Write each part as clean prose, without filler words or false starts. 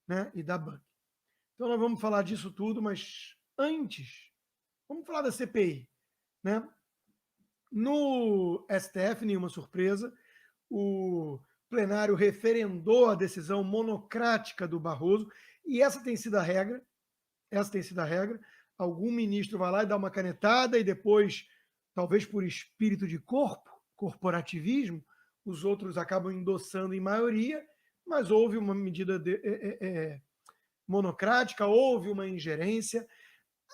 né, e da Bank. Então nós vamos falar disso tudo, mas antes, vamos falar da CPI, né? No STF, nenhuma surpresa, o plenário referendou a decisão monocrática do Barroso, e essa tem sido a regra. Essa tem sido a regra. Algum ministro vai lá e dá uma canetada, e depois, talvez por espírito de corporativismo, os outros acabam endossando em maioria, mas houve uma medida monocrática, houve uma ingerência,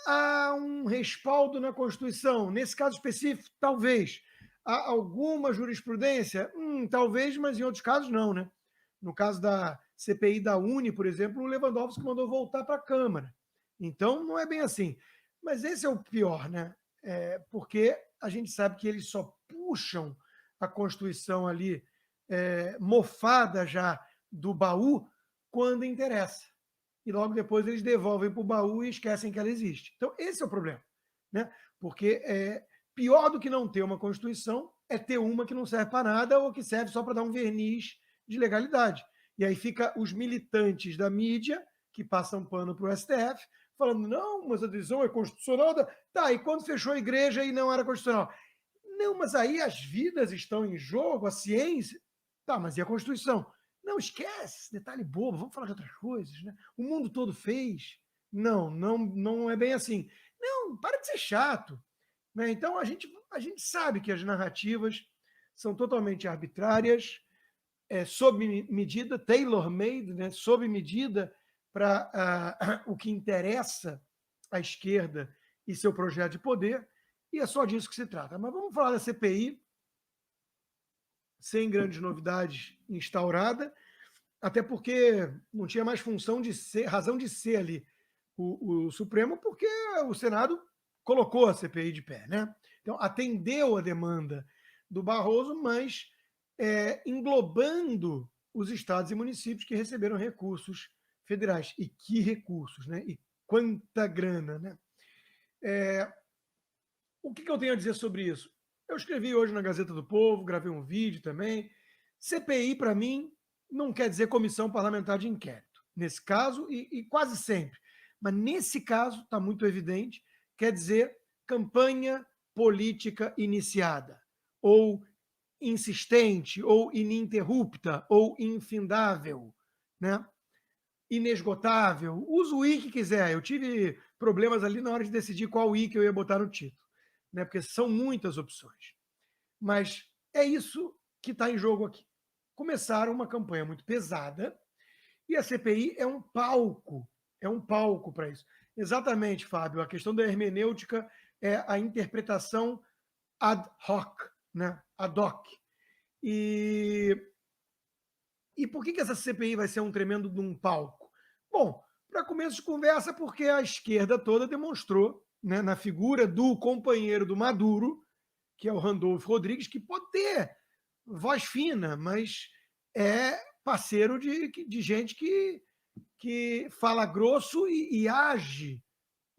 há um respaldo na Constituição. Nesse caso específico, talvez. Há alguma jurisprudência? Talvez, mas em outros casos não, né? No caso da CPI da Uni, por exemplo, o Lewandowski mandou voltar para a Câmara. Então, não é bem assim. Mas esse é o pior, né? Porque a gente sabe que eles só puxam a Constituição ali, mofada já do baú, quando interessa. E logo depois eles devolvem para o baú e esquecem que ela existe. Então, esse é o problema. Né? Porque pior do que não ter uma Constituição é ter uma que não serve para nada ou que serve só para dar um verniz de legalidade. E aí fica os militantes da mídia, que passam pano para o STF, falando, não, mas a decisão é constitucional. Tá, e quando fechou a igreja e não era constitucional? Não, mas aí as vidas estão em jogo, a ciência. Tá, mas e a Constituição? Não, esquece, esse detalhe bobo, vamos falar de outras coisas. Né? O mundo todo fez. Não é bem assim. Não, para de ser chato. Né? Então a gente sabe que as narrativas são totalmente arbitrárias, sob medida, tailor-made, né? Sob medida para o que interessa à esquerda e seu projeto de poder, e é só disso que se trata. Mas vamos falar da CPI, sem grandes novidades instaurada, até porque não tinha mais função de ser, razão de ser ali o Supremo, porque o Senado colocou a CPI de pé, né? Então, atendeu a demanda do Barroso, mas englobando os estados e municípios que receberam recursos federais. E que recursos, né? E quanta grana, né? O que eu tenho a dizer sobre isso? Eu escrevi hoje na Gazeta do Povo, gravei um vídeo também. CPI, para mim, não quer dizer Comissão Parlamentar de Inquérito. Nesse caso, e quase sempre. Mas nesse caso, está muito evidente, quer dizer campanha política iniciada, ou insistente, ou ininterrupta, ou infindável, né? Inesgotável. Usa o I que quiser. Eu tive problemas ali na hora de decidir qual I que eu ia botar no título, né? Porque são muitas opções. Mas é isso que está em jogo aqui. Começaram uma campanha muito pesada e a CPI é um palco para isso. Exatamente, Fábio. A questão da hermenêutica é a interpretação ad hoc, né? Ad hoc. E por que essa CPI vai ser um tremendo de um palco? Bom, para começo de conversa, porque a esquerda toda demonstrou, né, na figura do companheiro do Maduro, que é o Randolfo Rodrigues, que pode ter voz fina, mas é parceiro de gente que fala grosso e age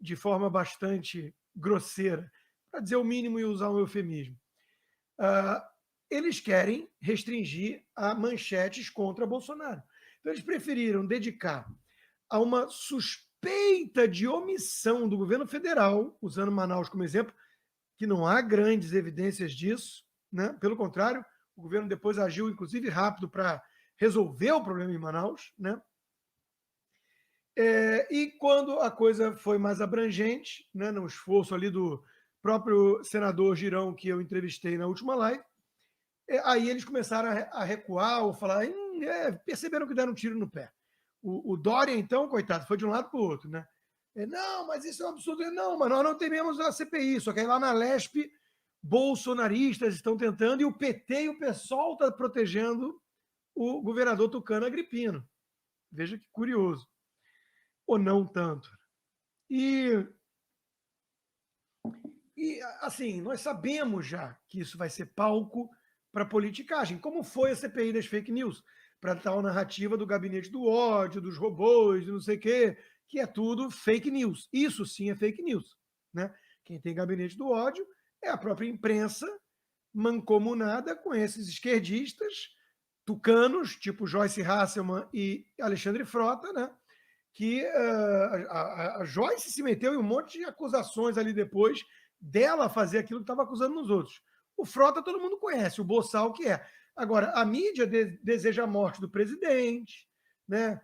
de forma bastante grosseira, para dizer o mínimo e usar um eufemismo. Eles querem restringir a manchetes contra Bolsonaro. Então, eles preferiram dedicar a uma suspeita de omissão do governo federal, usando Manaus como exemplo, que não há grandes evidências disso, né? Pelo contrário, o governo depois agiu, inclusive, rápido para resolver o problema em Manaus, né? E quando a coisa foi mais abrangente, né, no esforço ali do próprio senador Girão, que eu entrevistei na última live, aí eles começaram a recuar ou falar, perceberam que deram um tiro no pé. O Dória, então, coitado, foi de um lado para o outro, né? Não, mas isso é um absurdo. Não, mas nós não tememos a CPI, só que aí lá na Lesp, bolsonaristas estão tentando e o PT e o PSOL estão protegendo o governador Tucano Agripino. Veja que curioso. Ou não tanto. E assim, nós sabemos já que isso vai ser palco para politicagem, como foi a CPI das fake news, para tal narrativa do gabinete do ódio, dos robôs, de não sei o quê, que é tudo fake news. Isso sim é fake news. Né? Quem tem gabinete do ódio é a própria imprensa mancomunada com esses esquerdistas tucanos, tipo Joyce Hasselman e Alexandre Frota, né? que a Joyce se meteu em um monte de acusações ali depois dela fazer aquilo que estava acusando nos outros. O Frota todo mundo conhece, o Boçal que é. Agora, a mídia deseja a morte do presidente, né?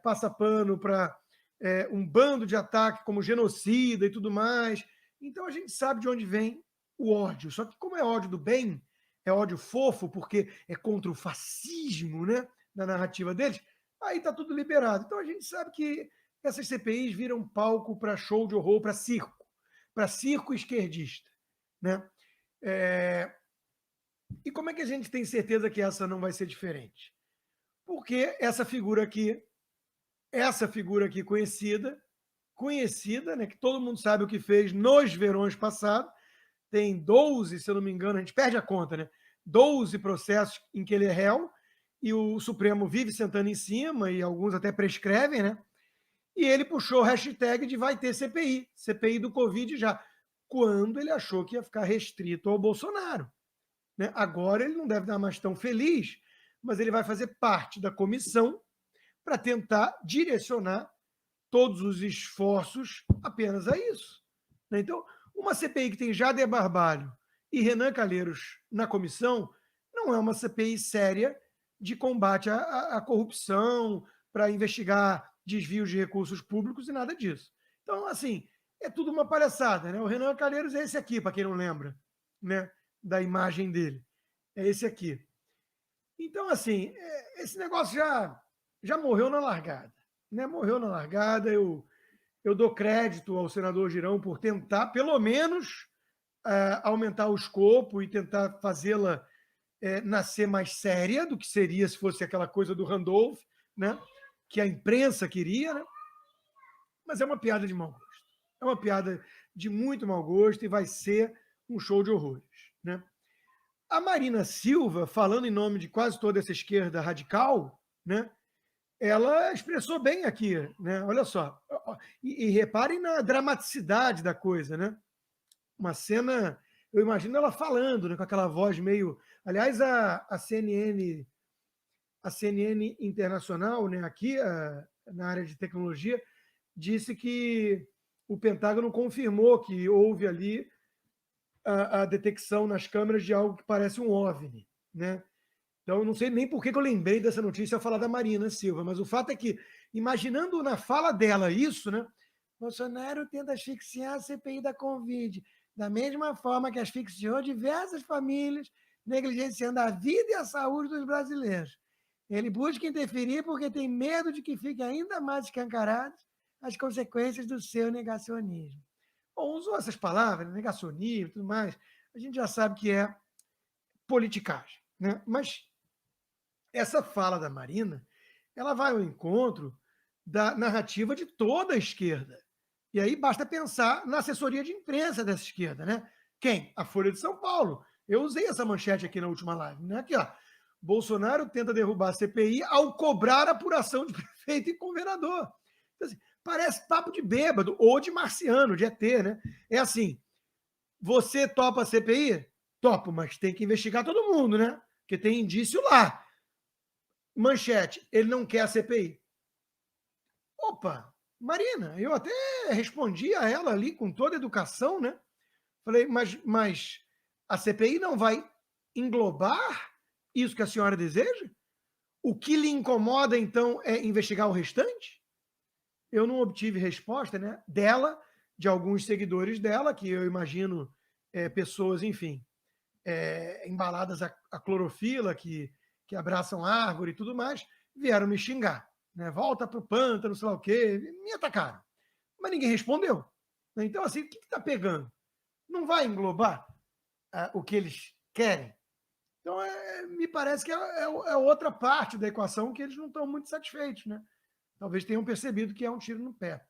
Passa pano para um bando de ataque como genocida e tudo mais. Então a gente sabe de onde vem o ódio. Só que como é ódio do bem, é ódio fofo, porque é contra o fascismo, né? Na narrativa deles, aí está tudo liberado. Então a gente sabe que essas CPIs viram palco para show de horror, para circo esquerdista. Né? E como é que a gente tem certeza que essa não vai ser diferente? Porque essa figura aqui conhecida, né, que todo mundo sabe o que fez nos verões passados, tem 12, se eu não me engano, a gente perde a conta, né? 12 processos em que ele é réu, e o Supremo vive sentando em cima, e alguns até prescrevem, né? E ele puxou o hashtag de vai ter CPI do Covid já, quando ele achou que ia ficar restrito ao Bolsonaro. Né? Agora ele não deve estar mais tão feliz, mas ele vai fazer parte da comissão para tentar direcionar todos os esforços apenas a isso. Né? Então, uma CPI que tem Jader Barbalho e Renan Calheiros na comissão não é uma CPI séria de combate à corrupção, para investigar desvios de recursos públicos e nada disso. Então, assim, é tudo uma palhaçada. Né? O Renan Calheiros é esse aqui, para quem não lembra, né? Da imagem dele. É esse aqui. Então, assim, esse negócio já morreu na largada. Né? Morreu na largada. Eu dou crédito ao senador Girão por tentar, pelo menos, aumentar o escopo e tentar fazê-la nascer mais séria do que seria se fosse aquela coisa do Randolph, né? Que a imprensa queria, né? Mas é uma piada de mau gosto. É uma piada de muito mau gosto e vai ser um show de horrores. Né? A Marina Silva, falando em nome de quase toda essa esquerda radical, né? Ela expressou bem aqui, né? Olha só. E reparem na dramaticidade da coisa, né? Uma cena, eu imagino ela falando, né, com aquela voz meio. Aliás, a CNN Internacional, né, aqui na área de tecnologia, disse que o Pentágono confirmou que houve ali a detecção nas câmeras de algo que parece um OVNI. Né? Então, eu não sei nem por que eu lembrei dessa notícia ao falar da Marina Silva, mas o fato é que, imaginando na fala dela isso, né, Bolsonaro tenta asfixiar a CPI da Covid, da mesma forma que asfixiou diversas famílias, negligenciando a vida e a saúde dos brasileiros. Ele busca interferir porque tem medo de que fiquem ainda mais escancaradas as consequências do seu negacionismo. Bom, usou essas palavras, negacionismo e tudo mais, a gente já sabe que é politicagem. Né? Mas essa fala da Marina, ela vai ao encontro da narrativa de toda a esquerda. E aí basta pensar na assessoria de imprensa dessa esquerda, né? Quem? A Folha de São Paulo. Eu usei essa manchete aqui na última live, né? Aqui, ó. Bolsonaro tenta derrubar a CPI ao cobrar apuração de prefeito e governador. Então, assim, parece papo de bêbado ou de marciano, de ET, né? É assim, você topa a CPI? Topo, mas tem que investigar todo mundo, né? Porque tem indício lá. Manchete, ele não quer a CPI. Opa, Marina, eu até respondi a ela ali com toda a educação, né? Falei, mas a CPI não vai englobar isso que a senhora deseja? O que lhe incomoda, então, é investigar o restante? Eu não obtive resposta, né? Dela, de alguns seguidores dela, que eu imagino pessoas, enfim, embaladas a clorofila, que abraçam árvore e tudo mais, vieram me xingar. Né? Volta para o pântano, sei lá o quê, me atacaram. Mas ninguém respondeu. Então, assim, o que está pegando? Não vai englobar o que eles querem? Então, me parece que é outra parte da equação que eles não estão muito satisfeitos. Né? Talvez tenham percebido que é um tiro no pé.